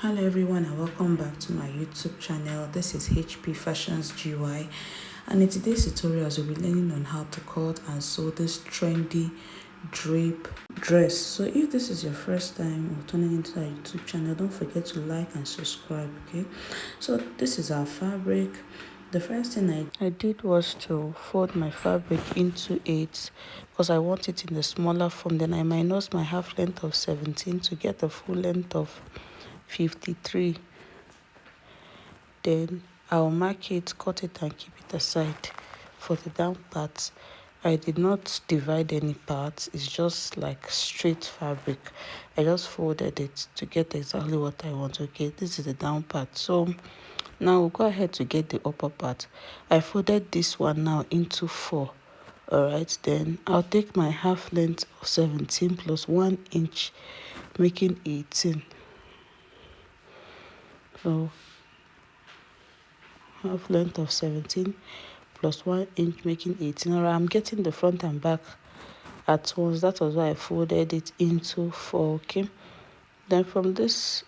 Hello everyone and welcome back to my YouTube channel. This is HP Fashions GY, and in today's tutorials we'll be learning on how to cut and sew this trendy drape dress. So if this is your first time or tuning into our YouTube channel, don't forget to like and subscribe. Okay, so this is our fabric. The first thing I did was to fold my fabric into 8 because I want it in the smaller form. Then I minus my half length of 17 to get the full length of 53. Then I'll mark it, cut it and keep it aside. For the down part, I did not divide any parts. It's just like straight fabric. I just folded it to get exactly what I want. Okay, this is the down part. So now we'll go ahead to get the upper part. I folded this one now into 4. Alright, then I'll take my half length of 17 plus 1 inch, making 18. So half length of 17 plus 1 inch, making 18. Alright, I'm getting the front and back at once. That was why I folded it into 4. Okay, then from this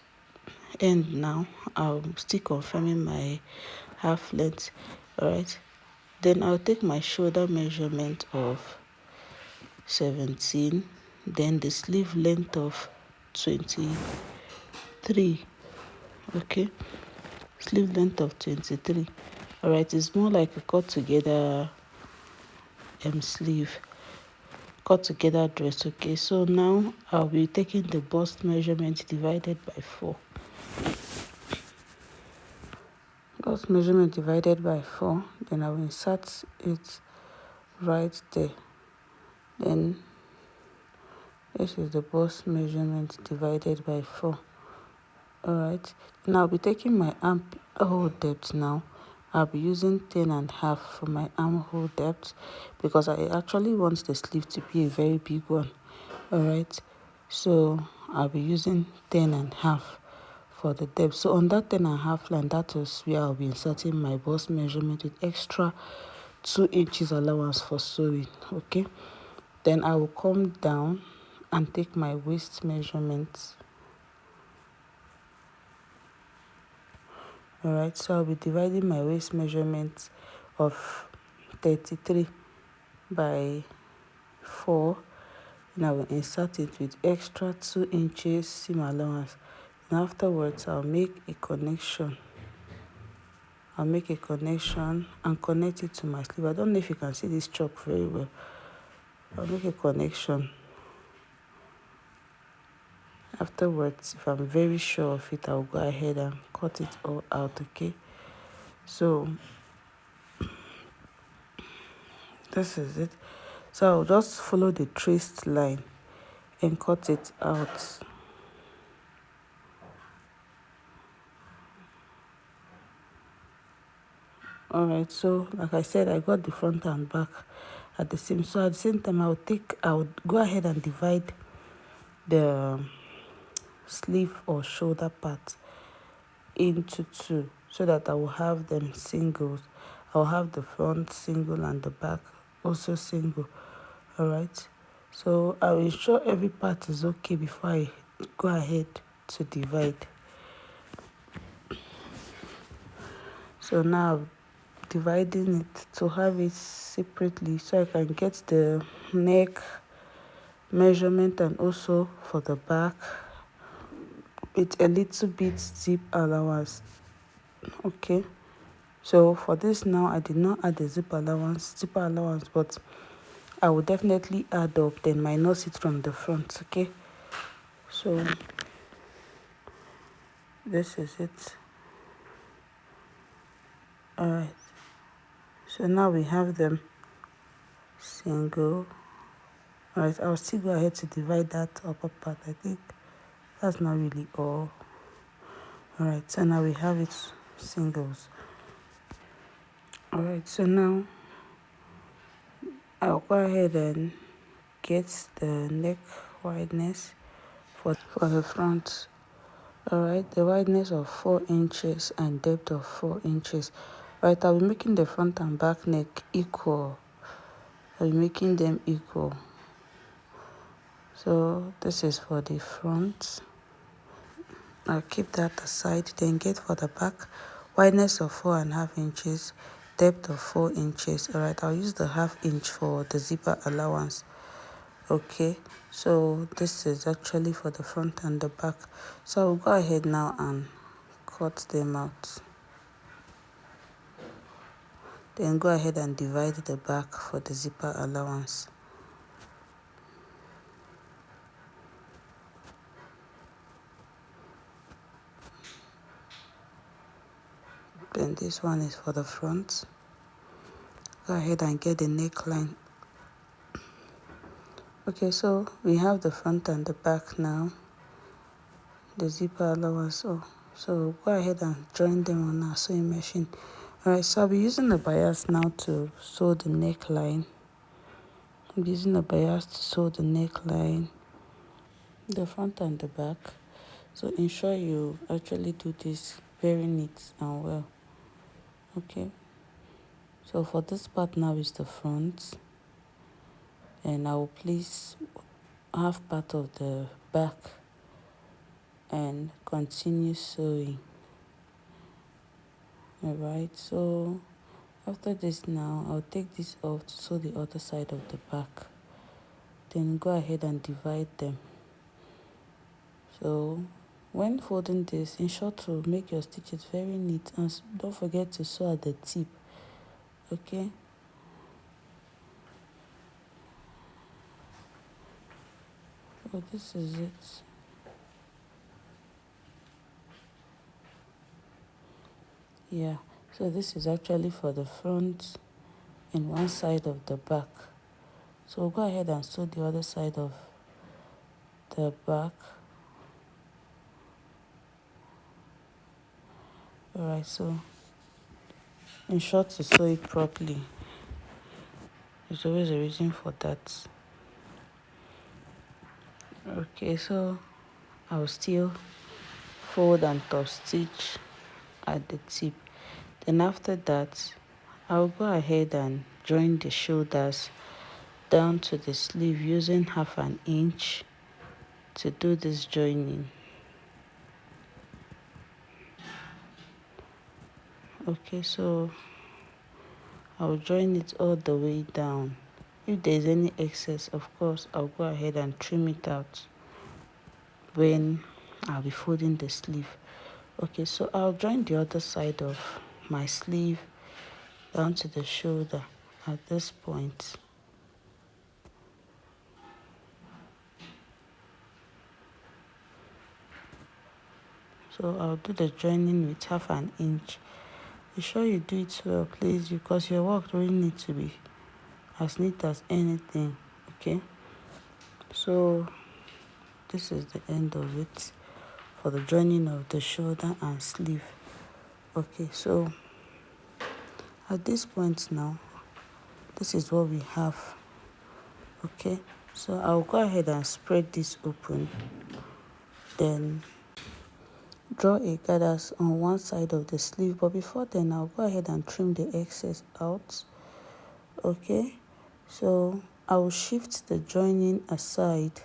end now I'll still confirming my half length. Alright, then I'll take my shoulder measurement of 17, then the sleeve length of 23. Okay, sleeve length of 23. Alright, it's more like a cut together sleeve, cut together dress. Okay, so now I'll be taking the bust measurement divided by 4. Bust measurement divided by 4, then I will insert it right there. Then this is the bust measurement divided by 4. Alright, now I'll be taking my armhole depth now. I'll be using 10.5 for my armhole depth because I actually want the sleeve to be a very big one. Alright, so I'll be using 10.5 for the depth. So on that 10.5 line, that is where I'll be inserting my bust measurement with extra 2 inches allowance for sewing. Okay, then I will come down and take my waist measurement. Alright, so I'll be dividing my waist measurement of 33 by 4, and I will insert it with extra 2 inches seam allowance. And afterwards I'll make a connection. And connect it to my sleeve. I don't know if you can see this chalk very well. I'll make a connection. Afterwards, if I'm very sure of it, I'll go ahead and cut it all out. Okay, so this is it. So I'll just follow the traced line and cut it out. Alright, so like I said, I got the front and back at the same. So at the same time, I'll go ahead and divide the sleeve or shoulder part into 2 so that I will have them singles. I'll have the front single and the back also single. Alright, so I will ensure every part is okay before I go ahead to divide. So now I'm dividing it to have it separately so I can get the neck measurement and also for the back with a little bit zip allowance. Okay, so for this now I did not add the zipper allowance, but I will definitely add up, then minus it from the front. Okay, so this is it. Alright, so now we have them single. Alright, I'll still go ahead to divide that upper part. I think that's not really all. Alright, so now we have it singles. Alright, so now I'll go ahead and get the neck wideness for the front. Alright, the wideness of 4 inches and depth of 4 inches. Right, I'll be making the front and back neck equal. I'll be making them equal. So this is for the front. I'll keep that aside. Then get for the back, wideness of 4.5 inches, depth of 4 inches. All right, I'll use the 1/2 inch for the zipper allowance. Okay, so this is actually for the front and the back. So I'll go ahead now and cut them out. Then go ahead and divide the back for the zipper allowance. Then this one is for the front. Go ahead and get the neckline. Okay, so we have the front and the back now, the zipper allowance. So go ahead and join them on our sewing machine. Alright, so I'll be using the bias now to sew the neckline. I'm using the bias to sew the neckline, the front and the back. So ensure you actually do this very neat and well. Okay, so for this part now is the front, and I will place half part of the back and continue sewing. Alright, so after this now I'll take this off to sew the other side of the back. Then go ahead and divide them. So when folding this, ensure to make your stitches very neat and don't forget to sew at the tip. Okay, so this is it. Yeah, so this is actually for the front and one side of the back. So go ahead and sew the other side of the back. Alright, so ensure to sew it properly. There's always a reason for that. Okay, so I'll still fold and top stitch at the tip. Then after that, I'll go ahead and join the shoulders down to the sleeve using 1/2 inch to do this joining. Okay, so I'll join it all the way down. If there's any excess, of course, I'll go ahead and trim it out when I'll be folding the sleeve. Okay, so I'll join the other side of my sleeve down to the shoulder at this point. So I'll do the joining with 1/2 inch. Be sure you do it well, please, because your work really needs to be as neat as anything. Okay, so this is the end of it for the joining of the shoulder and sleeve. Okay, so at this point now, this is what we have. Okay, so I'll go ahead and spread this open, then draw a gathers on one side of the sleeve, but before then I'll go ahead and trim the excess out. Okay, so I will shift the joining aside,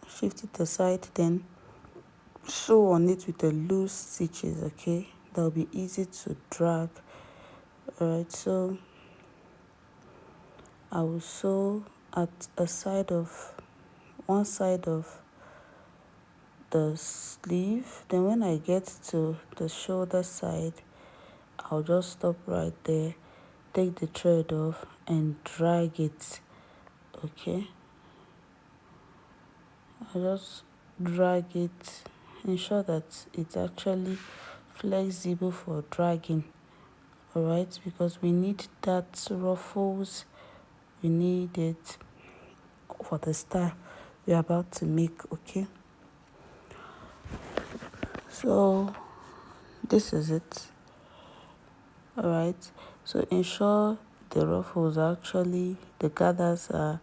shift it aside, then sew on it with the loose stitches. Okay, that'll be easy to drag. Alright, so I will sew at a side of one side of the sleeve. Then when I get to the shoulder side, I'll just stop right there, take the thread off and drag it. Okay, I'll just drag it, ensure that it's actually flexible for dragging. Alright, because we need that ruffles, we need it for the style we're about to make. Okay, so this is it. Alright, so ensure the ruffles the gathers are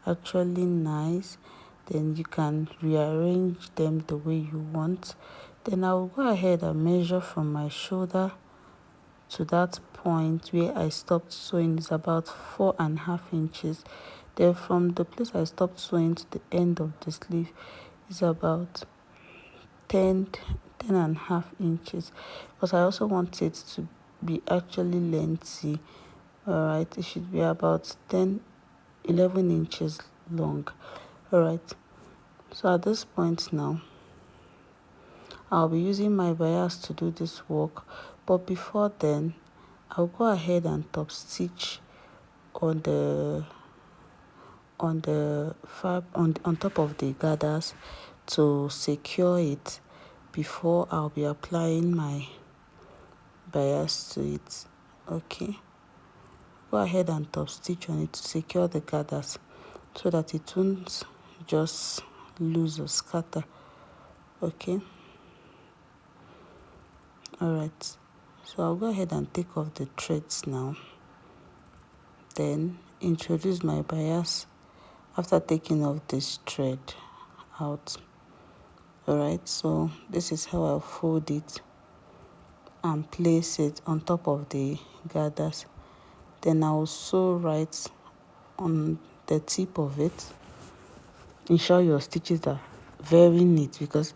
actually nice. Then you can rearrange them the way you want. Then I will go ahead and measure from my shoulder to that point where I stopped sewing is about 4.5 inches. Then from the place I stopped sewing to the end of the sleeve is about 10.5 inches, because I also want it to be actually lengthy. All right, it should be about 11 inches long. All right, so at this point now, I'll be using my bias to do this work, but before then, I'll go ahead and top stitch on the on top of the gathers to secure it before I'll be applying my bias to it. Okay, go ahead and top stitch on it to secure the gathers so that it won't just lose or scatter. Okay, all right, so I'll go ahead and take off the threads now, then introduce my bias after taking off this thread out. All right, so this is how I'll fold it and place it on top of the gathers. Then I'll sew right on the tip of it. Ensure your stitches are very neat, because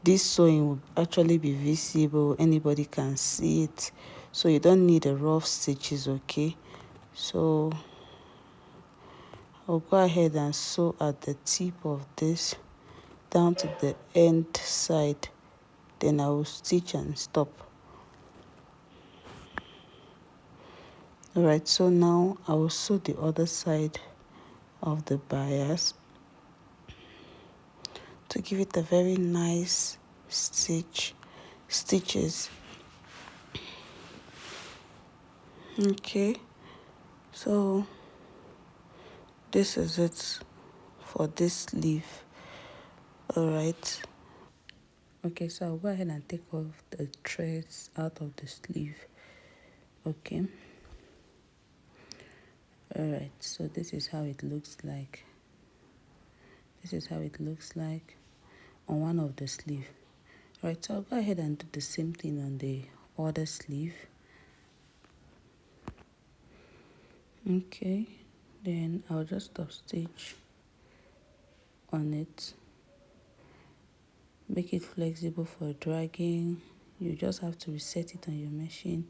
this sewing will actually be visible, anybody can see it, so you don't need a rough stitches. Okay, so I'll go ahead and sew at the tip of this down to the end side, then I will stitch and stop. All right, so now I will sew the other side of the bias to give it a very nice stitches. Okay, so this is it for this sleeve. All right, okay, so I'll go ahead and take off the threads out of the sleeve. Okay, all right, so this is how it looks like. This is how it looks like on one of the sleeve. Right, so I'll go ahead and do the same thing on the other sleeve. Okay, then I'll just stop stitch on it, make it flexible for dragging. You just have to reset it on your machine.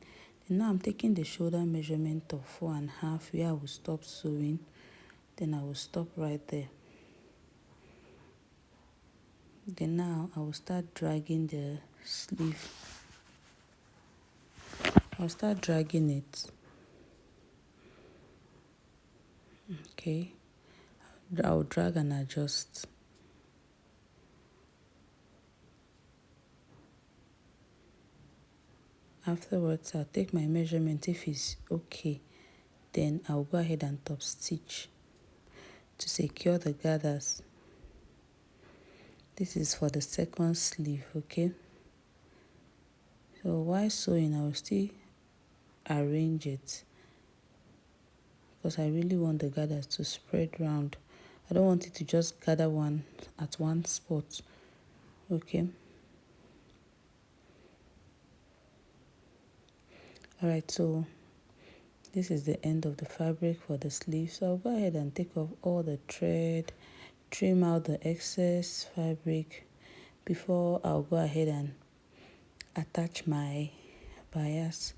Then now I'm taking the shoulder measurement of 4.5 where I will stop sewing, then I will stop right there. Then now I will start dragging the sleeve. I'll start dragging it. Okay, I'll drag and adjust. Afterwards, I'll take my measurement. If it's okay, then I'll go ahead and top stitch to secure the gathers. This is for the second sleeve. Okay, so while sewing, I will still arrange it, because I really want the gathers to spread round. I don't want it to just gather one at one spot. Okay, all right, so this is the end of the fabric for the sleeve. So I'll go ahead and take off all the thread, trim out the excess fabric before I'll go ahead and attach my bias.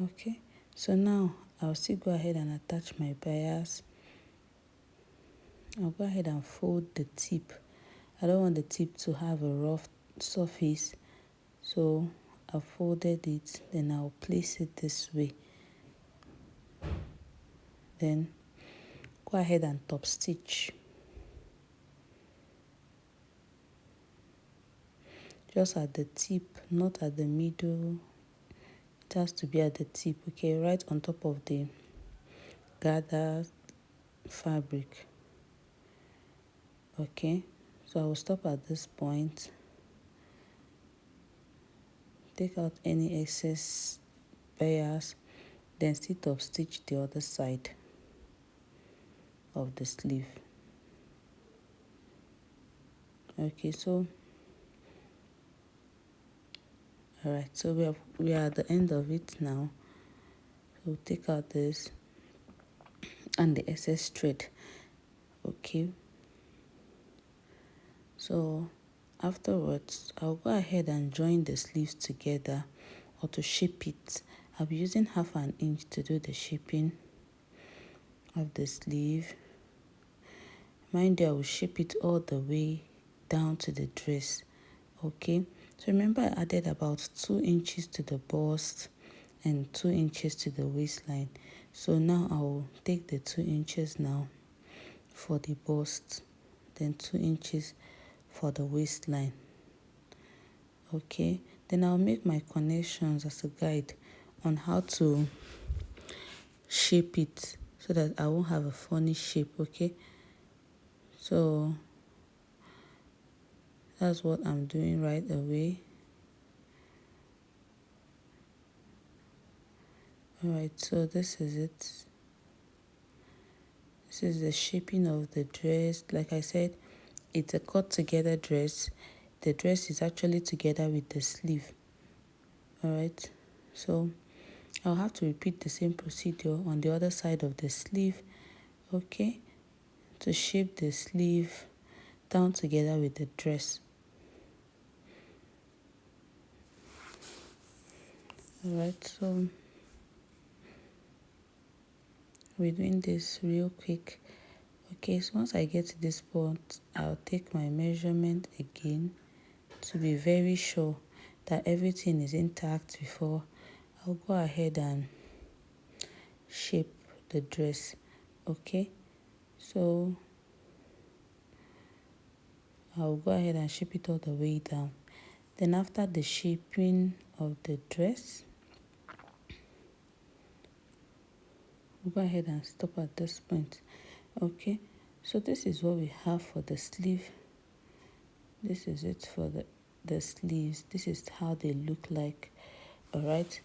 Okay, so now I'll still go ahead and attach my bias. I'll go ahead and fold the tip. I don't want the tip to have a rough surface, so I folded it, then I'll place it this way. Then go ahead and top stitch. Just at the tip, not at the middle. It has to be at the tip. Okay, right on top of the gather fabric. Okay, so I will stop at this point, take out any excess bias, then still top stitch the other side of the sleeve. Okay, so all right, so we are at the end of it now. So take out this and the excess thread. Okay, so afterwards I'll go ahead and join the sleeves together, or to shape it. I'll be using 1/2 inch to do the shaping of the sleeve. Mind you, I will shape it all the way down to the dress. Okay, so remember I added about 2 inches to the bust and 2 inches to the waistline. So now I will take the 2 inches now for the bust, then 2 inches for the waistline. Okay, then I'll make my connections as a guide on how to shape it so that I won't have a funny shape. Okay, so that's what I'm doing right away. Alright, so this is it. This is the shaping of the dress. Like I said, it's a cut together dress. The dress is actually together with the sleeve. Alright, so I'll have to repeat the same procedure on the other side of the sleeve. Okay, to shape the sleeve down together with the dress. Alright, so we're doing this real quick. Okay, so once I get to this point, I'll take my measurement again to be very sure that everything is intact before I'll go ahead and shape the dress. Okay, so I'll go ahead and shape it all the way down. Then after the shaping of the dress, we'll go ahead and stop at this point. Okay, so this is what we have for the sleeve. This is it for the sleeves. This is how they look like. All right,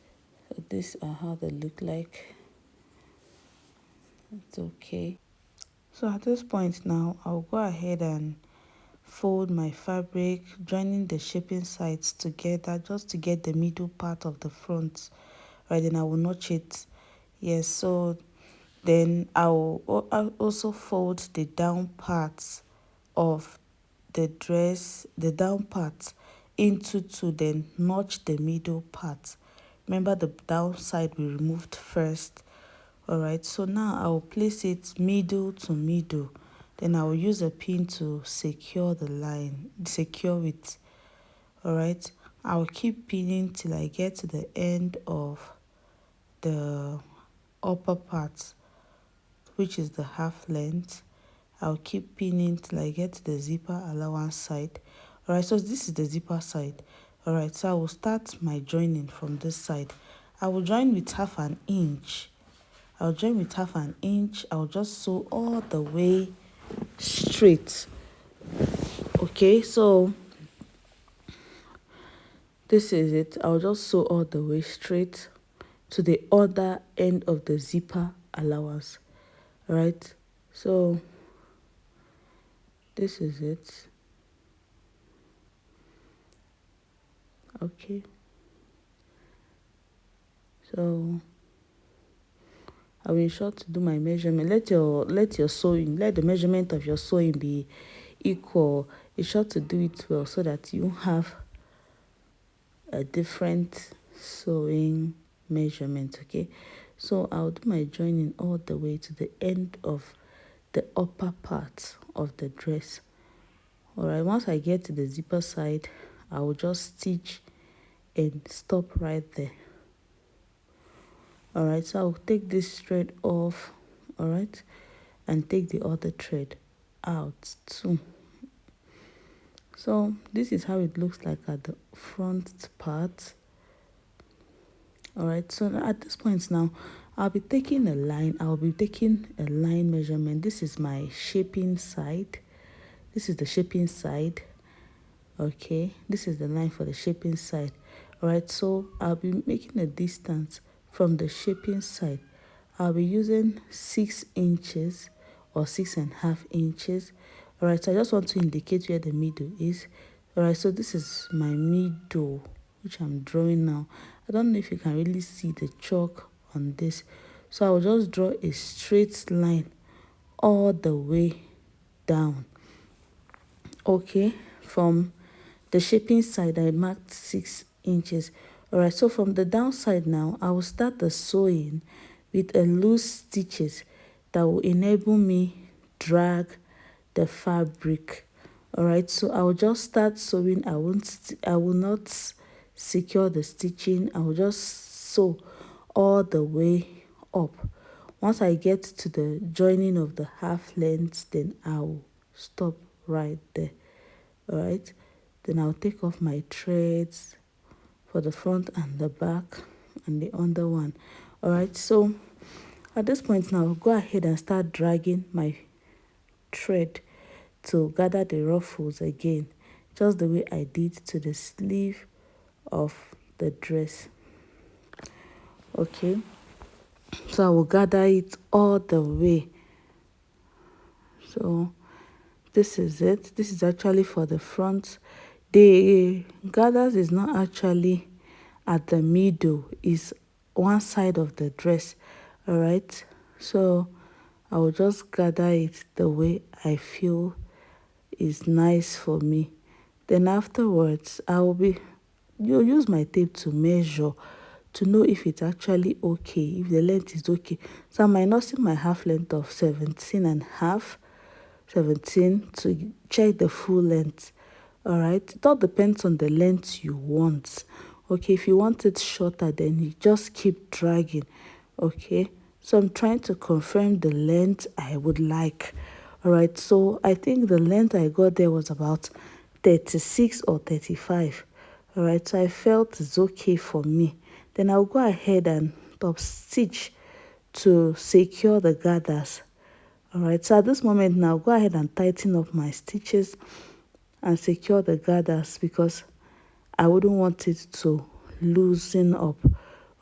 so these are how they look like. It's okay. So at this point now, I'll go ahead and fold my fabric, joining the shaping sides together just to get the middle part of the front. Right, then I will notch it. Yes, so then I'll also fold the down parts of the dress, the down part into two, then notch the middle part. Remember the down side we removed first. All right, so now I will place it middle to middle. Then I will use a pin to secure the line, secure it. All right, I will keep pinning till I get to the end of the upper part, which is the half length. I'll keep pinning till I get to the zipper allowance side. All right, so this is the zipper side. All right, so I will start my joining from this side. I will join with 1/2 inch. I'll join with 1/2 inch. I'll just sew all the way straight. Okay, so this is it. I'll just sew all the way straight to the other end of the zipper allowance. All right, so this is it. Okay, so I'll be sure to do my measurement. Let your sewing, let the measurement of your sewing be equal. Be sure to do it well so that you have a different sewing measurement. Okay, so I'll do my joining all the way to the end of the upper part of the dress. All right, once I get to the zipper side, I will just stitch and stop right there. All right, so I'll take this thread off. All right, and take the other thread out too. So this is how it looks like at the front part. All right, so at this point now, I'll be taking a line. I'll be taking a line measurement. This is my shaping side. This is the shaping side. Okay, this is the line for the shaping side. All right, so I'll be making a distance from the shaping side. I'll be using 6 inches or 6.5 inches. All right, so I just want to indicate where the middle is. All right, so this is my middle, which I'm drawing now. I don't know if you can really see the chalk on this. So I'll just draw a straight line all the way down. Okay, from the shaping side I marked 6 inches. All right, so from the downside now, I will start the sewing with a loose stitches that will enable me drag the fabric. All right, so I will just start sewing. I will not secure the stitching. I will just sew all the way up. Once I get to the joining of the half length, then I'll stop right there. All right, then I'll take off my threads for the front and the back and the under one. All right, so at this point now, I'll go ahead and start dragging my thread to gather the ruffles again, just the way I did to the sleeve of the dress. Okay, so I will gather it all the way. So this is it. This is actually for the front. The gathers is not actually at the middle, is one side of the dress. All right, so I will just gather it the way I feel is nice for me. Then afterwards, you'll use my tape to measure to know if it's actually okay, if the length is okay. So I'm minusing my half length of 17 and half, 17 to check the full length. All right, it all depends on the length you want. Okay, if you want it shorter, then you just keep dragging. Okay, so I'm trying to confirm the length I would like. All right, so I think the length I got there was about 36 or 35. All right, so I felt it's okay for me. Then I'll go ahead and top stitch to secure the gathers. All right, so at this moment now, go ahead and tighten up my stitches and secure the gathers because I wouldn't want it to loosen up.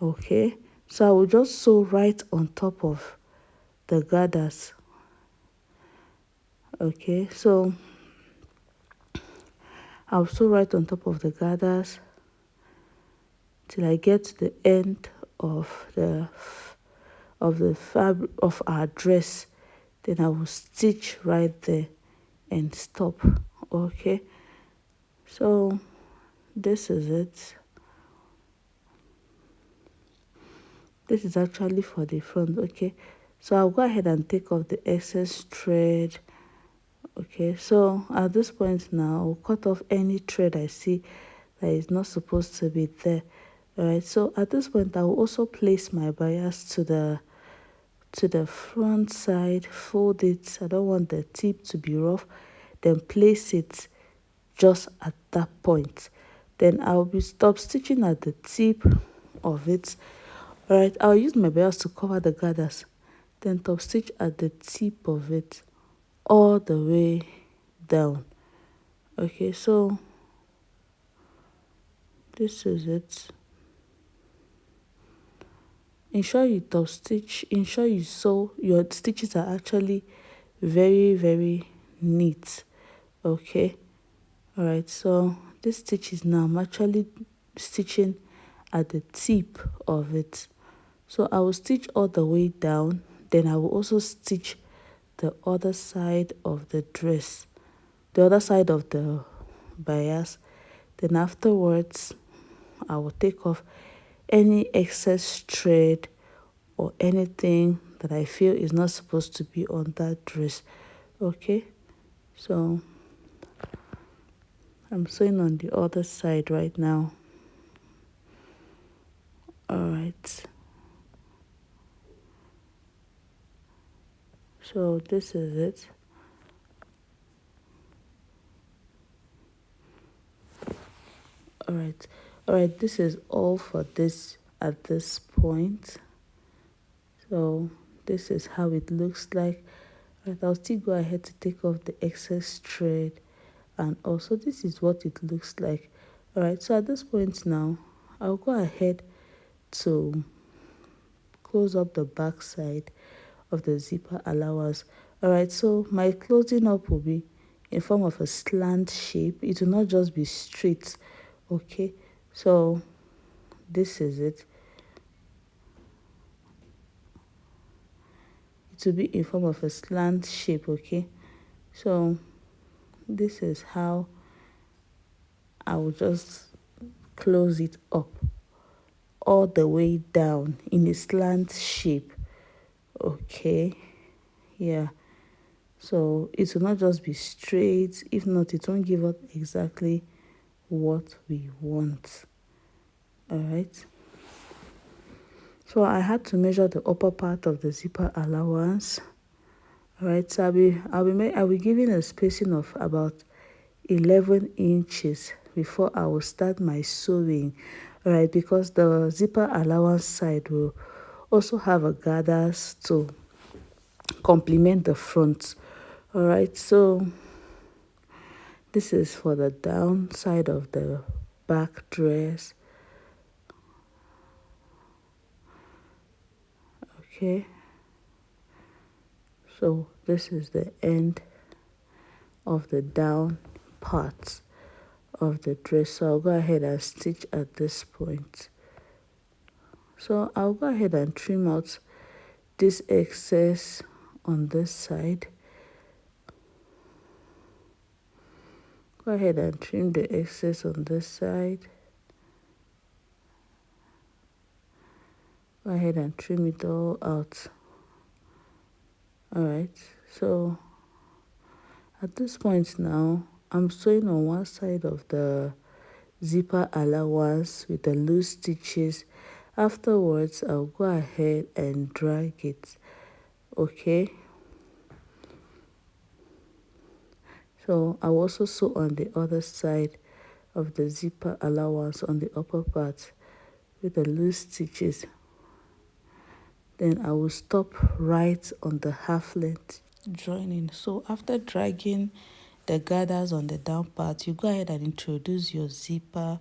Okay, so I will just sew right on top of the gathers. Okay, so I'll sew right on top of the gathers till I get to the end of the fabric of our dress. Then I will stitch right there and stop. Okay, so this is it. This is actually for the front. Okay, so I'll go ahead and take off the excess thread. Okay, so at this point now, I'll cut off any thread I see that is not supposed to be there. All right, so at this point, I will also place my bias to the front side, fold it. I don't want the tip to be rough. Then place it just at that point. Then I'll be stop stitching at the tip of it. All right, I'll use my bias to cover the gathers. Then top stitch at the tip of it all the way down. Okay, so this is it. Ensure you top stitch, ensure you sew, your stitches are actually very neat. Okay, all right, so this stitch is now I'm actually stitching at the tip of it. So I will stitch all the way down, then I will also stitch the other side of the dress, the other side of the bias. Then afterwards I will take off any excess thread or anything that I feel is not supposed to be on that dress. Okay, so I'm sewing on the other side right now. All right, so this is it. All right, this is all for this at this point. So this is how it looks like. Right, I'll still go ahead to take off the excess thread, and also this is what it looks like. All right, so at this point now, I'll go ahead to close up the back side of the zipper allowance. All right, so my closing up will be in form of a slant shape. It will not just be straight. Okay, so this is it. It will be in form of a slant shape. Okay, so this is how I will just close it up all the way down in a slant shape. Okay, yeah, so it will not just be straight. If not, it won't give us exactly what we want. All right, so I had to measure the upper part of the zipper allowance. All right, so I'll be giving a spacing of about 11 inches before I will start my sewing. All right, because the zipper allowance side will also have a gathers to complement the front. All right, so this is for the down side of the back dress. Okay, so this is the end of the down part of the dress. So I'll go ahead and stitch at this point. So I'll go ahead and trim out this excess on this side. Go ahead and trim the excess on this side. Go ahead and trim it all out. Alright, so at this point now, I'm sewing on one side of the zipper allowance with the loose stitches. Afterwards, I'll go ahead and drag it. Okay, so I'll also sew on the other side of the zipper allowance on the upper part with the loose stitches. Then I will stop right on the half length joining. So after dragging the gathers on the down part, you go ahead and introduce your zipper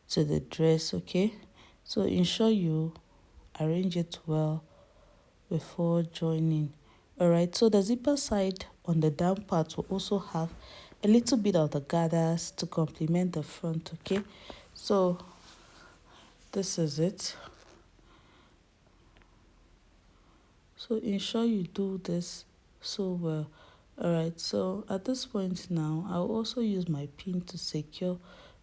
to the dress. Okay, so ensure you arrange it well before joining. All right, so the zipper side on the down part will also have a little bit of the gathers to complement the front. Okay, so this is it. So ensure you do this so well. Alright, so at this point now, I'll also use my pin to secure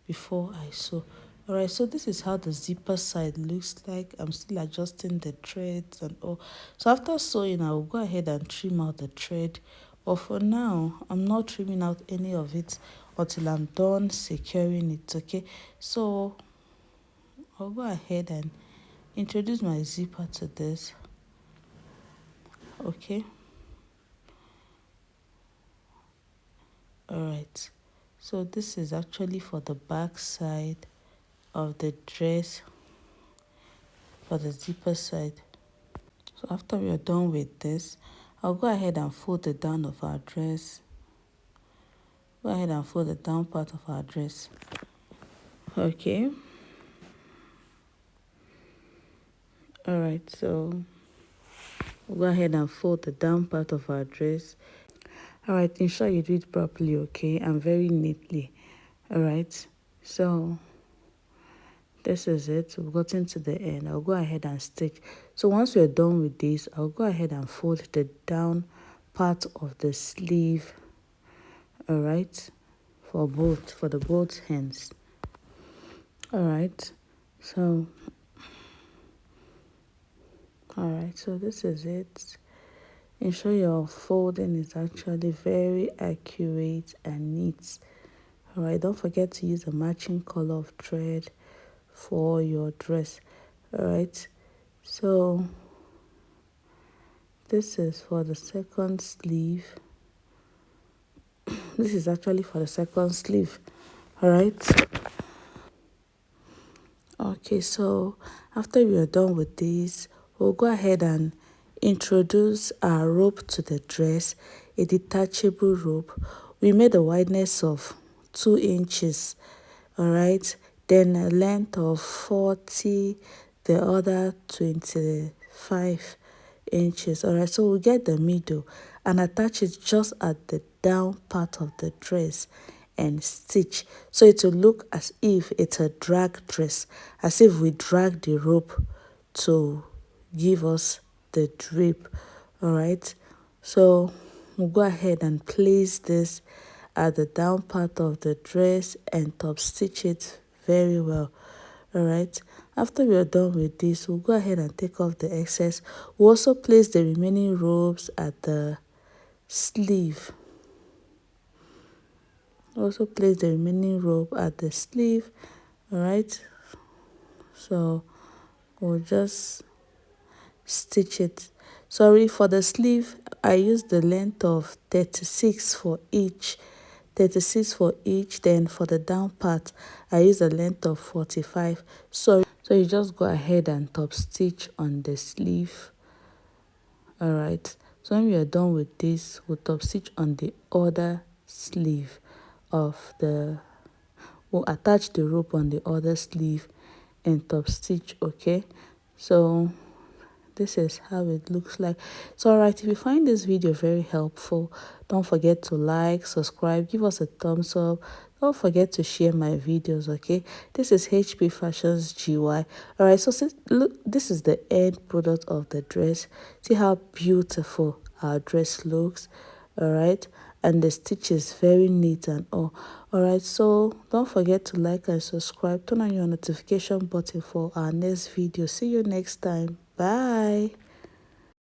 before I sew. Alright, so this is how the zipper side looks like. I'm still adjusting the threads and all. So after sewing, I will go ahead and trim out the thread. But for now, I'm not trimming out any of it until I'm done securing it. Okay, so I'll go ahead and introduce my zipper to this. Okay, alright, so this is actually for the back side of the dress, for the zipper side. So after we are done with this, I'll go ahead and fold the down of our dress. Go ahead and fold the down part of our dress. Okay, alright, so we'll go ahead and fold the down part of our dress. Alright, ensure you do it properly, okay, and very neatly. Alright, so this is it. We've gotten to the end. I'll go ahead and stitch. So once we're done with this, I'll go ahead and fold the down part of the sleeve. Alright, for the both hands. Alright, so this is it. Ensure your folding is actually very accurate and neat. Alright, don't forget to use a matching color of thread for your dress. Alright, so this is for the second sleeve. This is actually for the second sleeve. Alright, okay, so after we are done with this, we'll go ahead and introduce our rope to the dress, a detachable rope. We made a wideness of 2 inches. Alright, then a length of 40, the other 25 inches. Alright, so we'll get the middle and attach it just at the down part of the dress and stitch, so it will look as if it's a drag dress, as if we drag the rope to give us the drape. Alright, so we'll go ahead and place this at the down part of the dress and top stitch it very well. All right, after we are done with this, we'll go ahead and take off the excess. We'll also place the remaining ropes at the sleeve. Also place the remaining rope at the sleeve. All right, so we'll just stitch it. Sorry, for the sleeve I used the length of 36 for each. 36 for each. Then for the down part I use a length of 45. So you just go ahead and top stitch on the sleeve. All right, so when we are done with this, we'll top stitch on the other sleeve of the, we'll attach the rope on the other sleeve and top stitch. Okay, so this is how it looks like. So alright, if you find this video very helpful, don't forget to like, subscribe, give us a thumbs up. Don't forget to share my videos. Okay, this is HP Fashions GY. Alright, so look, this is the end product of the dress. See how beautiful our dress looks. Alright, and the stitch is very neat and all. Alright, so don't forget to like and subscribe. Turn on your notification button for our next video. See you next time. Bye.